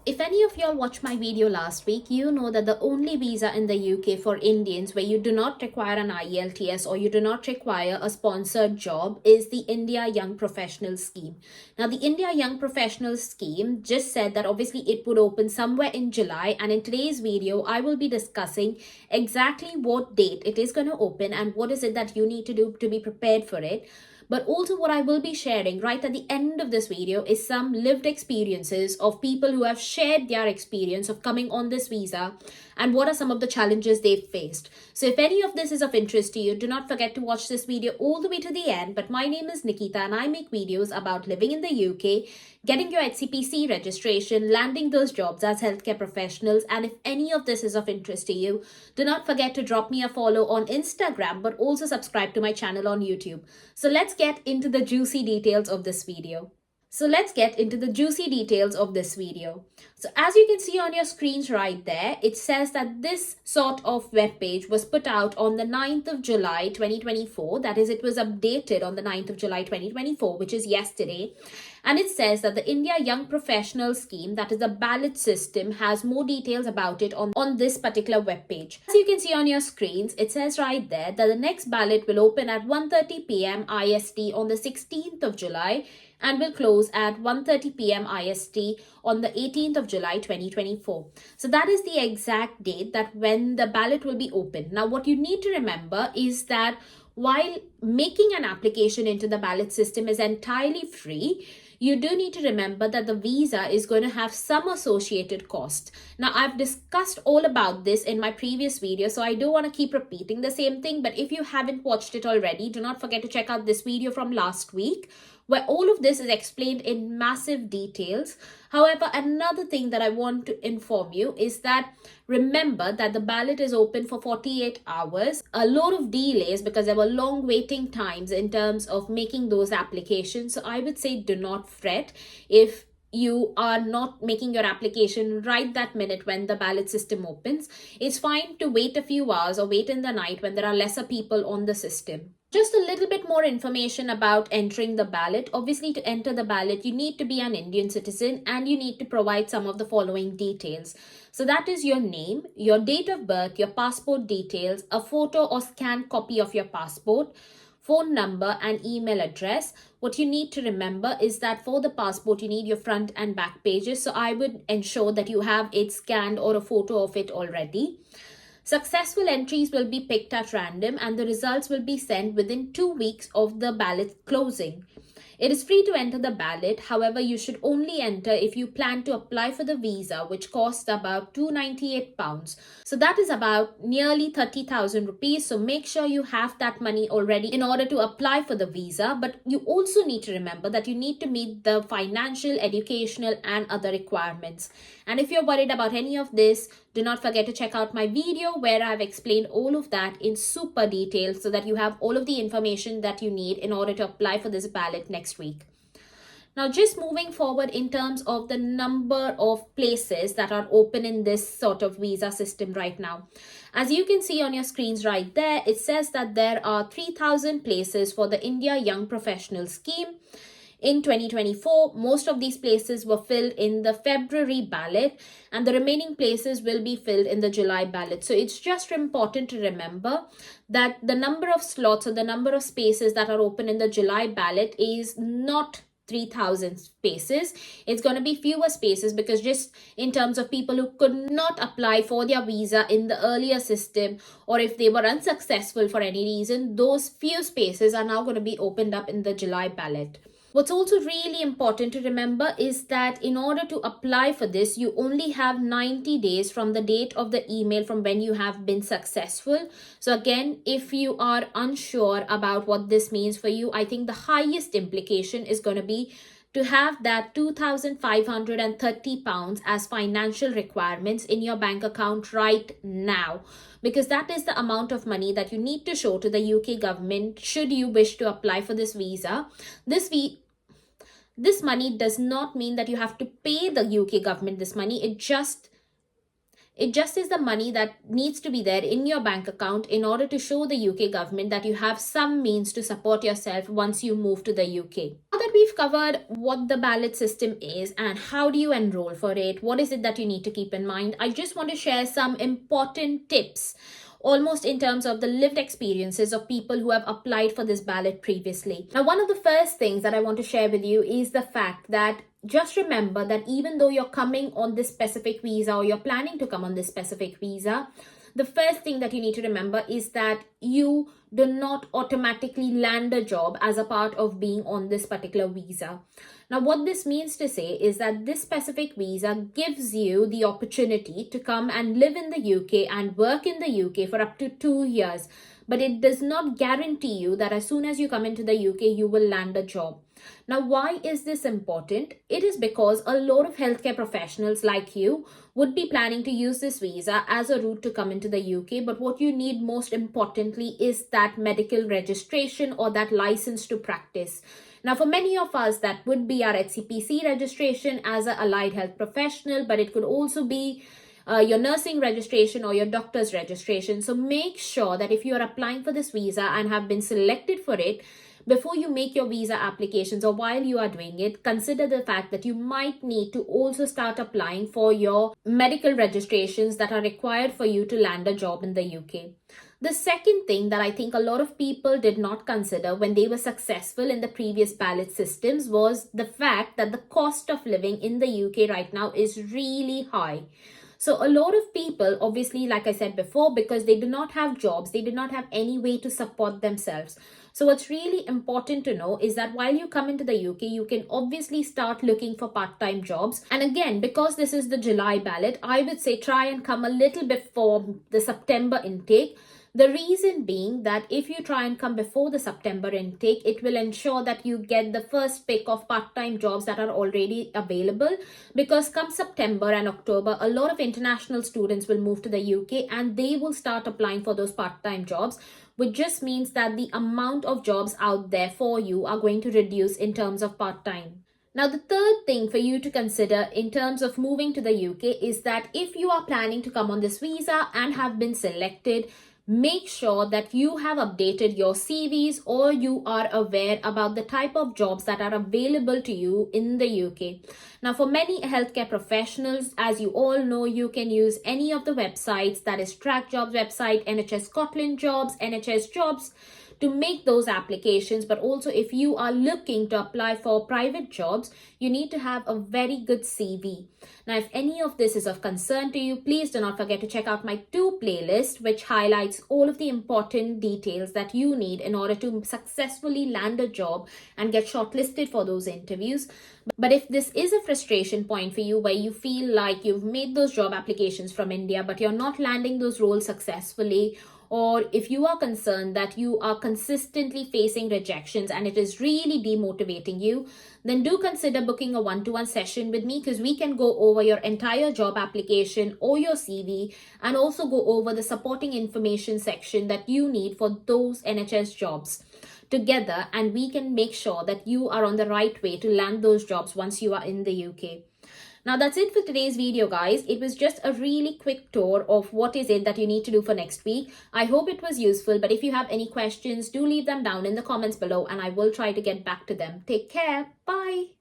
If any of y'all watched my video last week, you know that the only visa in the UK for Indians where you do not require an IELTS or you do not require a sponsored job is the India Young Professional Scheme. Now, the India Young Professional Scheme just said that obviously it would open somewhere in July, and in today's video, I will be discussing exactly what date it is going to open and what is it that you need to do to be prepared for it. But also what I will be sharing right at the end of this video is some lived experiences of people who have shared their experience of coming on this visa and what are some of the challenges they've faced. So if any of this is of interest to you, do not forget to watch this video all the way to the end. But my name is Nikita and I make videos about living in the UK, getting your HCPC registration, landing those jobs as healthcare professionals. And if any of this is of interest to you, do not forget to drop me a follow on Instagram, but also subscribe to my channel on YouTube. So let's get into the juicy details of this video. So as you can see on your screens right there, it says that this sort of web page was put out on the 9th of July 2024. That is, it was updated on the 9th of July 2024, which is yesterday. And it says that the India Young Professional Scheme, that is the ballot system, has more details about it on this particular web page. As you can see on your screens, it says right there that the next ballot will open at 1:30 p.m. IST on the 16th of July and will close at 1:30 p.m. IST on the 18th of July 2024. So that is the exact date that when the ballot will be open. Now, what you need to remember is that while making an application into the ballot system is entirely free, you do need to remember that the visa is going to have some associated cost. Now, I've discussed all about this in my previous video, so I don't want to keep repeating the same thing. But if you haven't watched it already, do not forget to check out this video from last week, where all of this is explained in massive details. However, another thing that I want to inform you is that remember that the ballot is open for 48 hours. A lot of delays because there were long waiting times in terms of making those applications. So I would say do not fret if you are not making your application right that minute when the ballot system opens. It's fine to wait a few hours or wait in the night when there are lesser people on the system. Just a little bit more information about entering the ballot. Obviously, to enter the ballot, you need to be an Indian citizen and you need to provide some of the following details. So that is your name, your date of birth, your passport details, a photo or scanned copy of your passport, phone number and email address. What you need to remember is that for the passport, you need your front and back pages. So I would ensure that you have it scanned or a photo of it already. Successful entries will be picked at random and the results will be sent within 2 weeks of the ballot closing. It is free to enter the ballot. However, you should only enter if you plan to apply for the visa, which costs about £298. So that is about nearly 30,000 rupees. So make sure you have that money already in order to apply for the visa. But you also need to remember that you need to meet the financial, educational and other requirements. And if you're worried about any of this, do not forget to check out my video where I've explained all of that in super detail so that you have all of the information that you need in order to apply for this ballot next week. Now, just moving forward in terms of the number of places that are open in this sort of visa system right now. As you can see on your screens right there, it says that there are 3,000 places for the India Young Professional Scheme. In 2024, most of these places were filled in the February ballot and the remaining places will be filled in the July ballot. So it's just important to remember that the number of slots or the number of spaces that are open in the July ballot is not 3,000 spaces. It's going to be fewer spaces because just in terms of people who could not apply for their visa in the earlier system, or if they were unsuccessful for any reason, those few spaces are now going to be opened up in the July ballot. What's also really important to remember is that in order to apply for this, you only have 90 days from the date of the email from when you have been successful. So again, if you are unsure about what this means for you, I think the highest implication is going to be to have that £2,530 as financial requirements in your bank account right now, because that is the amount of money that you need to show to the UK government should you wish to apply for this visa. This money does not mean that you have to pay the UK government this money. It just It just is the money that needs to be there in your bank account in order to show the UK government that you have some means to support yourself once you move to the UK. Now that we've covered what the ballot system is and how do you enroll for it, what is it that you need to keep in mind, I just want to share some important tips, almost in terms of the lived experiences of people who have applied for this ballot previously. Now, one of the first things that I want to share with you is the fact that just remember that even though you're coming on this specific visa or you're planning to come on this specific visa, the first thing that you need to remember is that you do not automatically land a job as a part of being on this particular visa. Now, what this means to say is that this specific visa gives you the opportunity to come and live in the UK and work in the UK for up to 2 years. But it does not guarantee you that as soon as you come into the UK, you will land a job. Now, why is this important? It is because a lot of healthcare professionals like you would be planning to use this visa as a route to come into the UK. But what you need most importantly is that medical registration or that license to practice. Now, for many of us, that would be our HCPC registration as an allied health professional, but it could also be your nursing registration or your doctor's registration. So make sure that if you are applying for this visa and have been selected for it, before you make your visa applications or while you are doing it, consider the fact that you might need to also start applying for your medical registrations that are required for you to land a job in the UK. The second thing that I think a lot of people did not consider when they were successful in the previous ballot systems was the fact that the cost of living in the UK right now is really high. So a lot of people, obviously, like I said before, because they do not have jobs, they do not have any way to support themselves. So what's really important to know is that while you come into the UK, you can obviously start looking for part-time jobs. And again, because this is the July ballot, I would say try and come a little before the September intake. The reason being that if you try and come before the September intake, it will ensure that you get the first pick of part-time jobs that are already available, because come September and October, a lot of international students will move to the UK and they will start applying for those part-time jobs, which just means that the amount of jobs out there for you are going to reduce in terms of part-time. Now, the third thing for you to consider in terms of moving to the UK is that if you are planning to come on this visa and have been selected, make sure that you have updated your CVs or you are aware about the type of jobs that are available to you in the UK. Now, for many healthcare professionals, as you all know, you can use any of the websites, that is Track Jobs website, NHS Scotland Jobs, NHS Jobs, to make those applications. But also, if you are looking to apply for private jobs, you need to have a very good CV. Now, if any of this is of concern to you, please do not forget to check out my 2 playlists, which highlights all of the important details that you need in order to successfully land a job and get shortlisted for those interviews. But if this is a frustration point for you, where you feel like you've made those job applications from India, but you're not landing those roles successfully, or if you are concerned that you are consistently facing rejections and it is really demotivating you, then do consider booking a one-to-one session with me, because we can go over your entire job application or your CV and also go over the supporting information section that you need for those NHS jobs together, and we can make sure that you are on the right way to land those jobs once you are in the UK. Now, that's it for today's video, guys. It was just a really quick tour of what is it that you need to do for next week. I hope it was useful, but if you have any questions, do leave them down in the comments below and I will try to get back to them. Take care. Bye.